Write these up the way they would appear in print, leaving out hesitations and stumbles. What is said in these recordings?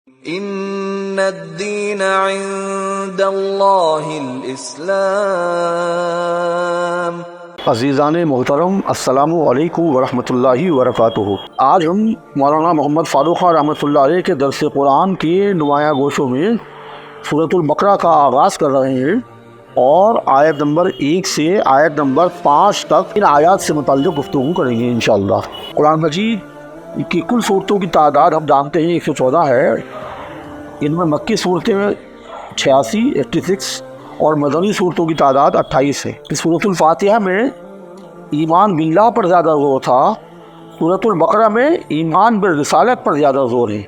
ان الدین عند اللہ الاسلام۔ عزیزان محترم، السلام علیکم ورحمۃ اللہ وبرکاتہ۔ آج ہم مولانا محمد فاروق خان رحمۃ اللہ علیہ کے درس قرآن کے نمایاں گوشوں میں سورۃ البقرہ کا آغاز کر رہے ہیں اور آیت نمبر 1 سے آیت نمبر 5 تک ان آیات سے متعلق گفتگو کریں گے انشاءاللہ۔ قرآن مجید کی کل صورتوں کی تعداد ہم جانتے ہیں 114 ہے۔ ان میں مکی صورتیں 86 اور مدنی صورتوں کی تعداد 28 ہے۔ سورۃ الفاتحہ میں ایمان باللہ پر زیادہ زور تھا، سورۃ البقرہ میں ایمان بالرسالت پر زیادہ زور ہے۔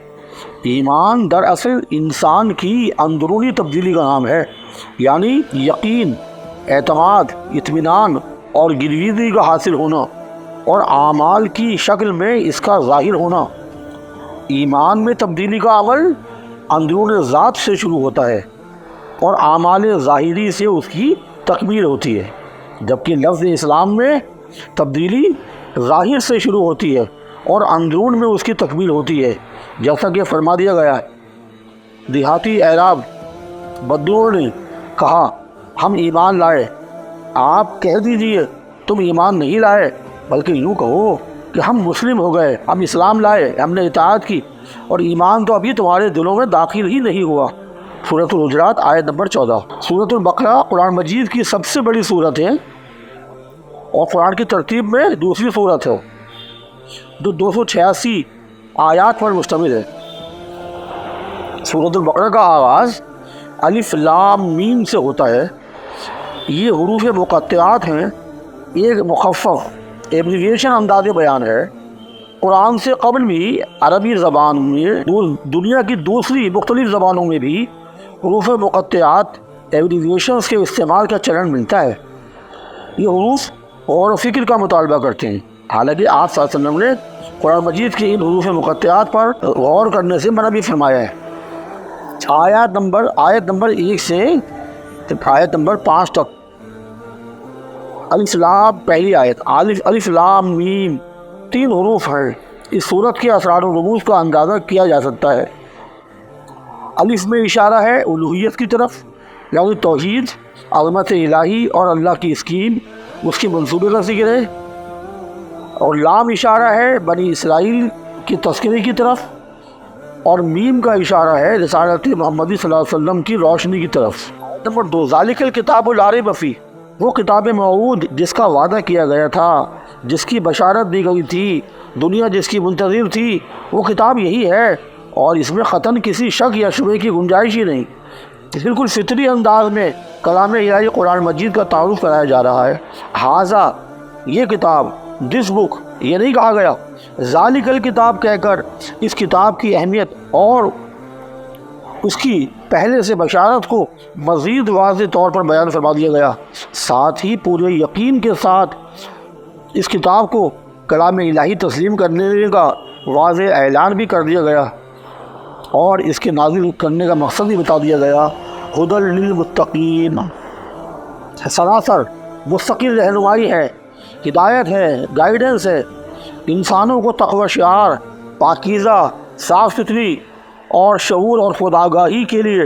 ایمان دراصل انسان کی اندرونی تبدیلی کا نام ہے، یعنی یقین، اعتماد، اطمینان اور گرویدگی کا حاصل ہونا اور اعمال کی شکل میں اس کا ظاہر ہونا۔ ایمان میں تبدیلی کا عمل اندرون ذات سے شروع ہوتا ہے اور اعمال ظاہری سے اس کی تکمیل ہوتی ہے، جبکہ لفظ اسلام میں تبدیلی ظاہر سے شروع ہوتی ہے اور اندرون میں اس کی تکمیل ہوتی ہے، جیسا کہ فرما دیا گیا ہے۔ دیہاتی اعراب بدوؤں نے کہا ہم ایمان لائے، آپ کہہ دیجئے تم ایمان نہیں لائے، بلکہ یوں کہو کہ ہم مسلم ہو گئے، ہم اسلام لائے، ہم نے اطاعت کی، اور ایمان تو ابھی تمہارے دلوں میں داخل ہی نہیں ہوا۔ سورۃ الحجرات آیت نمبر 14۔ سورۃ البقرہ قرآن مجید کی سب سے بڑی سورت ہے اور قرآن کی ترتیب میں دوسری سورت ہے جو 286 آیات پر مشتمل ہے۔ سورۃ البقرہ کا آغاز الف لام میم سے ہوتا ہے۔ یہ حروف مقطعات ہیں، ایک مخفف ایبریویشن انداز بیان ہے۔ قرآن سے قبل بھی عربی زبان میں دنیا کی دوسری مختلف زبانوں میں بھی حروف مقطعات ایبریویشنز کے استعمال کا چلن ملتا ہے۔ یہ حروف غور و فکر کا مطالبہ کرتے ہیں، حالانکہ آپ صلی اللہ علیہ وسلم نے قرآن مجید کے ان حروف مقطعات پر غور کرنے سے منع بھی فرمایا ہے۔ آیت نمبر 1 سے آیت نمبر 5 تک۔ الف لام پہلی آیت، الف لام میم 3 حروف ہیں۔ اس صورت کے اسرار و رموز کا اندازہ کیا جا سکتا ہے۔ الف میں اشارہ ہے الوہیت کی طرف، یعنی توحید، عظمت الہی اور اللہ کی اسکیم، اس کے منصوبے کا ذکر ہے، اور لام اشارہ ہے بنی اسرائیل کی تذکرے کی طرف، اور میم کا اشارہ ہے رسالت محمدی صلی اللہ علیہ وسلم کی روشنی کی طرف۔ نمبر 2، ذالک الکتاب لا ریب فیہ، وہ کتاب موعود جس کا وعدہ کیا گیا تھا، جس کی بشارت دی گئی تھی، دنیا جس کی منتظر تھی، وہ کتاب یہی ہے اور اس میں قطعاً کسی شک یا شبہ کی گنجائش ہی نہیں۔ بالکل فطری انداز میں کلام الہی قرآن مجید کا تعارف کرایا جا رہا ہے۔ ھذا، یہ کتاب، دس بک، یہ نہیں کہا گیا، ذالک الکتاب کہہ کر اس کتاب کی اہمیت اور اس کی پہلے سے بشارت کو مزید واضح طور پر بیان فرما دیا گیا۔ ساتھ ہی پورے یقین کے ساتھ اس کتاب کو کلام الہی تسلیم کرنے کا واضح اعلان بھی کر دیا گیا اور اس کے نازل کرنے کا مقصد بھی بتا دیا گیا۔ ھدی للمتقین، سراسر مستقل رہنمائی ہے، ہدایت ہے، گائیڈنس ہے، انسانوں کو تقوی شعار، پاکیزہ، صاف ستھری اور شعور اور خود آگاہی کے لیے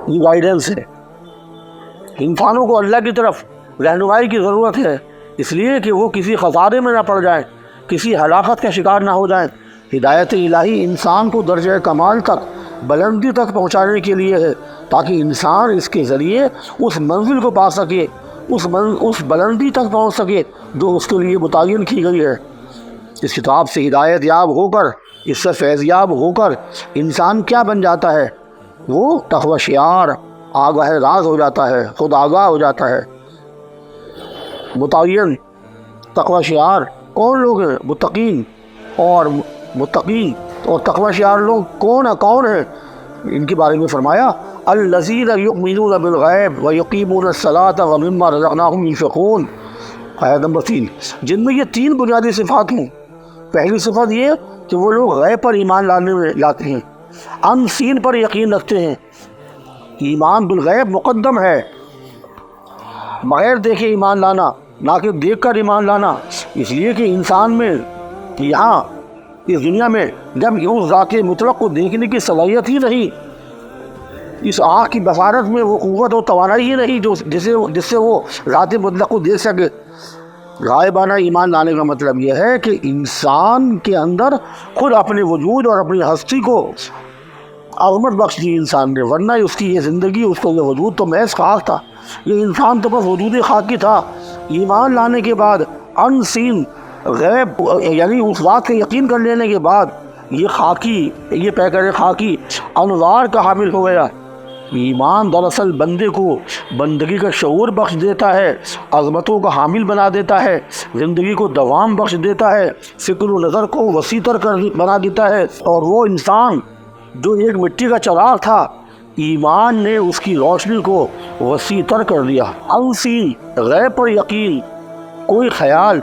یہ گائیڈنس ہے۔ انسانوں کو اللہ کی طرف رہنمائی کی ضرورت ہے، اس لیے کہ وہ کسی خسارے میں نہ پڑ جائیں، کسی ہلاکت کا شکار نہ ہو جائیں۔ ہدایت الہی انسان کو درجہ کمال تک، بلندی تک پہنچانے کے لیے ہے، تاکہ انسان اس کے ذریعے اس منزل کو پا سکے، اس بلندی تک پہنچ سکے جو اس کے لیے متعین کی گئی ہے۔ اس کتاب سے ہدایت یاب ہو کر، اس سے فیض یاب ہو کر انسان کیا بن جاتا ہے؟ وہ تقوی شعار، آگاہ راز ہو جاتا ہے، خود آگاہ ہو جاتا ہے۔ متعین تقوی شعار کون لوگ ہیں؟ متقین اور تقوی شعار لوگ کون ہیں؟ ان کے بارے میں فرمایا الذین یؤمنون بالغیب ویقیمون الصلاۃ ومما رزقناہم ينفقون، آیت نمبر 3، جن میں یہ 3 بنیادی صفات ہیں۔ پہلی صفت یہ کہ وہ لوگ غیب پر ایمان لاتے ہیں، ان سین پر یقین رکھتے ہیں۔ ایمان بالغیب مقدم ہے، بغیر دیکھے ایمان لانا، نہ کہ دیکھ کر ایمان لانا، اس لیے کہ انسان میں یہاں اس دنیا میں جب اس ذات مطلق کو دیکھنے کی صلاحیت ہی نہیں، اس آنکھ کی بصارت میں وہ قوت اور توانائی ہی نہیں جس سے وہ ذات مطلق کو دیکھ سکے۔ غائبانہ ایمان لانے کا مطلب یہ ہے کہ انسان کے اندر خود اپنے وجود اور اپنی ہستی کو عظمت بخش دی انسان نے، ورنہ اس کی یہ زندگی، اس کو یہ وجود تو محض خاک تھا، یہ انسان تو بس وجود خاکی تھا۔ ایمان لانے کے بعد ان سین غیب یعنی اس بات کا یقین کر لینے کے بعد یہ خاکی، یہ پیکر خاکی انوار کا حامل ہو گیا۔ ایمان دراصل بندے کو بندگی کا شعور بخش دیتا ہے، عظمتوں کا حامل بنا دیتا ہے، زندگی کو دوام بخش دیتا ہے، فکر و نظر کو وسیع تر بنا دیتا ہے، اور وہ انسان جو ایک مٹی کا چراغ تھا، ایمان نے اس کی روشنی کو وسیع تر کر دیا۔ انسین غیب پر یقین، کوئی خیال،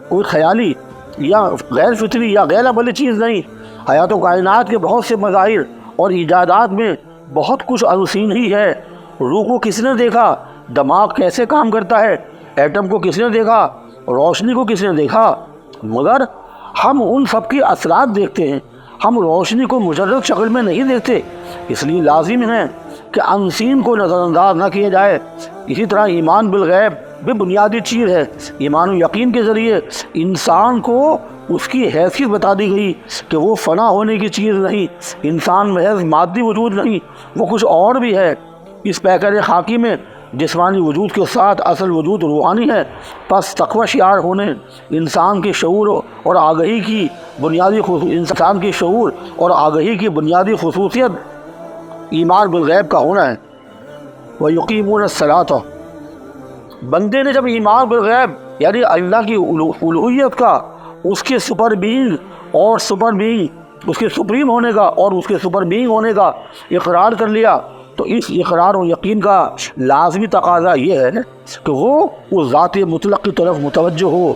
کوئی خیالی یا غیر فطری یا غیر عملی چیز نہیں۔ حیات و کائنات کے بہت سے مظاہر اور ایجادات میں بہت کچھ انسین ہی ہے۔ روح کو کس نے دیکھا؟ دماغ کیسے کام کرتا ہے؟ ایٹم کو کس نے دیکھا؟ روشنی کو کس نے دیکھا؟ مگر ہم ان سب کی اثرات دیکھتے ہیں، ہم روشنی کو مجرد شکل میں نہیں دیکھتے۔ اس لیے لازم ہے کہ انسین کو نظر انداز نہ کیا جائے۔ اسی طرح ایمان بالغیب بھی بنیادی چیز ہے۔ ایمان و یقین کے ذریعے انسان کو اس کی حیثیت بتا دی گئی کہ وہ فنا ہونے کی چیز نہیں، انسان محض مادی وجود نہیں، وہ کچھ اور بھی ہے۔ اس پیکر خاکی میں جسمانی وجود کے ساتھ اصل وجود روحانی ہے۔ پس تقوی شعار ہونے انسان کے شعور اور آگہی کی بنیادی خصوصیت ایمان بالغیب کا ہونا ہے۔ وَيُقِيمُونَ الصَّلَاةَ، بندے نے جب ایمان بالغیب یعنی اللہ کی الوہیت کا، اس کے سپر بینگ اور سپر بینگ، اس کے سپریم ہونے کا اور اس کے سپر بینگ ہونے کا اقرار کر لیا، تو اس اقرار و یقین کا لازمی تقاضا یہ ہے کہ وہ اس ذات مطلق کی طرف متوجہ ہو۔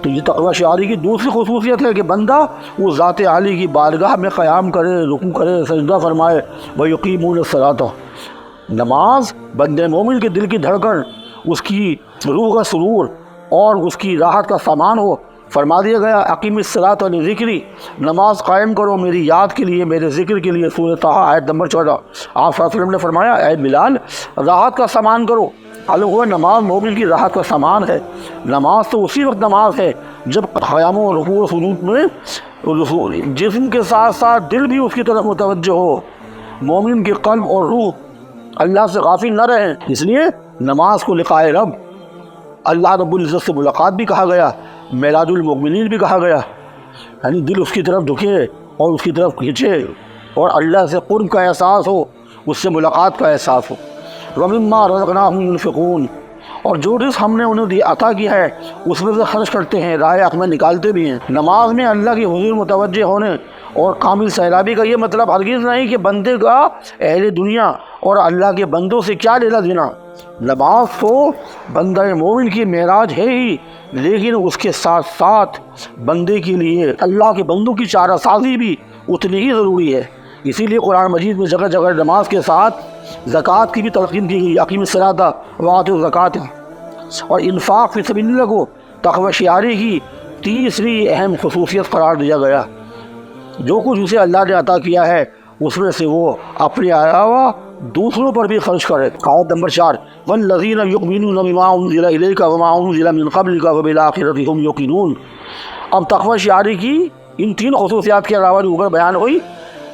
تو یہ تقوی شعاری کی دوسری خصوصیت ہے کہ بندہ اس ذات عالی کی بارگاہ میں قیام کرے، رکوع کرے، سجدہ فرمائے۔ وَيُقِيمُونَ الصَّلَاةَ، نماز بندے مومن کے دل کی دھڑکن، اس کی روح کا سرور اور اس کی راحت کا سامان ہو۔ فرما دیا گیا اقیم الصلاۃ لذکری، نماز قائم کرو میری یاد کے لیے، میرے ذکر کے لیے۔ سورۃ طٰہٰ آیت نمبر 14۔ آپ صلی اللہ علیہ وسلم نے فرمایا اے بلال، راحت کا سامان کرو۔ معلوم ہوا نماز مومن کی راحت کا سامان ہے۔ نماز تو اسی وقت نماز ہے جب قیام و رکوع و سجود میں جسم کے ساتھ ساتھ دل بھی اس کی طرف متوجہ ہو، مومن کے قلب اور روح اللہ سے غافل نہ رہیں۔ اس لیے نماز کو لقائے رب، اللہ رب العزت سے ملاقات بھی کہا گیا، معراج المؤمنین بھی کہا گیا، یعنی دل اس کی طرف جھکے اور اس کی طرف کھینچے اور اللہ سے قرب کا احساس ہو، اس سے ملاقات کا احساس ہو۔ وَمِمَّا رَزَقْنَاهُمْ يُنْفِقُونَ، اور جو رزق ہم نے انہیں عطا کیا ہے اس میں سے خرچ کرتے ہیں، راہ حق میں نکالتے بھی ہیں۔ نماز میں اللہ کی حضور متوجہ ہونے اور کامل سیرابی کا یہ مطلب ہرگز نہیں کہ بندے کا اہل دنیا اور اللہ کے بندوں سے کیا لینا دینا۔ نماز تو بندہ مومن کی معراج ہے ہی، لیکن اس کے ساتھ ساتھ بندے کے لیے اللہ کے بندوں کی چارہ سازی بھی اتنی ہی ضروری ہے۔ اسی لیے قرآن مجید میں جگہ جگہ نماز کے ساتھ زکوٰۃ کی بھی تلقین کی گئی، اقیم الصلاۃ وآتوا الزکوٰۃ، اور انفاق فی سبیل اللہ کو تقوی شعاری کی تیسری اہم خصوصیت قرار دیا گیا۔ جو کچھ اسے اللہ نے عطا کیا ہے اس میں سے وہ اپنے علاوہ دوسروں پر بھی خرچ کرے۔ آیت نمبر 4، وَالَّذِينَ يُؤْمِنُونَ بِمَا أُنزِلَ إِلَيْكَ وَمَا أُنزِلَ مِن قَبْلِكَ وَبِالْآخِرَةِ هُمْ يُوقِنُونَ۔ اب تقوی شعاری کی ان تین خصوصیات کے علاوہ جو اوپر بیان ہوئی،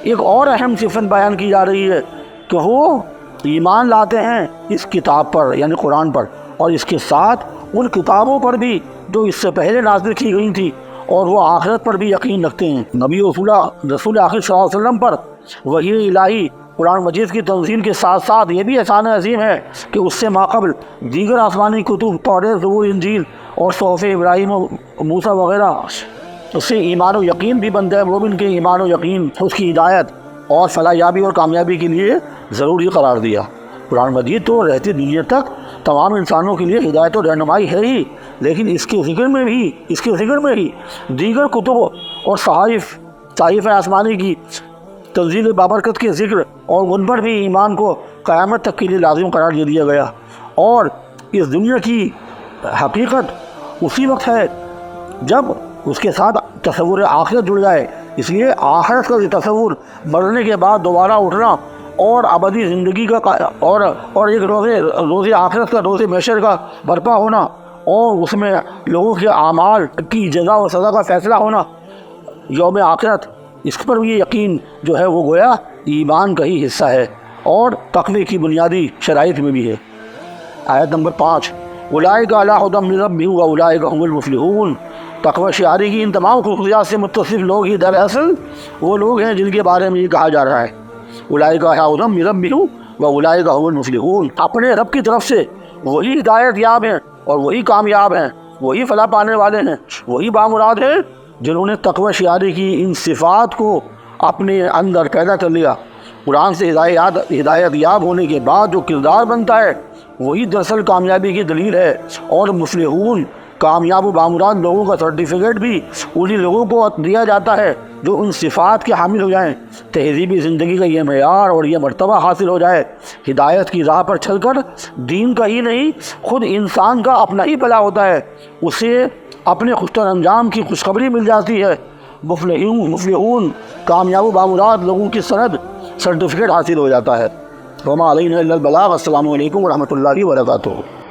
ایک اور اہم صفت بیان کی جا رہی ہے کہ وہ ایمان لاتے ہیں اس کتاب پر یعنی قرآن پر، اور اس کے ساتھ ان کتابوں پر بھی جو اس سے پہلے نازل کی گئی تھی، اور وہ آخرت پر بھی یقین رکھتے ہیں۔ نبی رسول آخر صلی اللہ علیہ وسلم پر وحی الہی قرآن مجید کی تنزیل کے ساتھ ساتھ یہ بھی احسان عظیم ہے کہ اس سے ماقبل دیگر آسمانی کتب توریت، زبور، انجیل اور صحف ابراہیم و موسیٰ وغیرہ، اس سے ایمان و یقین بھی بندہ مومن کے ایمان و یقین، اس کی ہدایت اور فلاح یابی اور کامیابی کے لیے ضروری قرار دیا۔ قرآن مجید تو رہتی دنیا تک تمام انسانوں کے لیے ہدایت و رہنمائی ہے ہی، لیکن اس کے ذکر میں ہی دیگر کتب اور صحائف آسمانی کی تنزیل بابرکت کے ذکر اور ان پر بھی ایمان کو قیامت تک کے لیے لازم قرار دے دیا گیا۔ اور اس دنیا کی حقیقت اسی وقت ہے جب اس کے ساتھ تصور آخرت جڑ جائے۔ اس لیے آخرت کا تصور، مرنے کے بعد دوبارہ اٹھنا اور ابدی زندگی کا اور ایک روز آخرت کا، روز محشر کا برپا ہونا، اور اس میں لوگوں کے اعمال کی جزا و سزا کا فیصلہ ہونا یوم آخرت، اس پر بھی یقین جو ہے وہ گویا ایمان کا ہی حصہ ہے اور تقوی کی بنیادی شرائط میں بھی ہے۔ آیت نمبر 5، اولئک علی ھدی من ربہم واولئک ھم المفلحون۔ تقوی شعاری کی ان تمام خصوصیات سے متصف لوگ ہی دراصل وہ لوگ ہیں جن کے بارے میں یہ کہا جا رہا ہے، اولئک علی ھدی من ربہم واولئک ھم المفلحون۔ اپنے رب کی طرف سے وہی ہدایت یاب ہیں اور وہی کامیاب ہیں، وہی فلاح پانے والے ہیں، وہی بامراد ہیں جنہوں نے تقوی شعاری کی ان صفات کو اپنے اندر پیدا کر لیا۔ قرآن سے ہدایت یاب ہونے کے بعد جو کردار بنتا ہے وہی دراصل کامیابی کی دلیل ہے، اور مفلحون کامیاب و بامراد لوگوں کا سرٹیفکیٹ بھی انہی لوگوں کو دیا جاتا ہے جو ان صفات کے حامل ہو جائیں، تہذیبی زندگی کا یہ معیار اور یہ مرتبہ حاصل ہو جائے، ہدایت کی راہ پر چل کر دین کا ہی نہیں خود انسان کا اپنا ہی بھلا ہوتا ہے، اسے اپنے خوشتر انجام کی خوشخبری مل جاتی ہے۔ مفلحون کامیاب و بامراد لوگوں کی سند سرٹیفکیٹ حاصل ہو جاتا ہے۔ وما علینا الا البلاغ۔ السلام علیکم ورحمۃ اللہ وبرکاتہ۔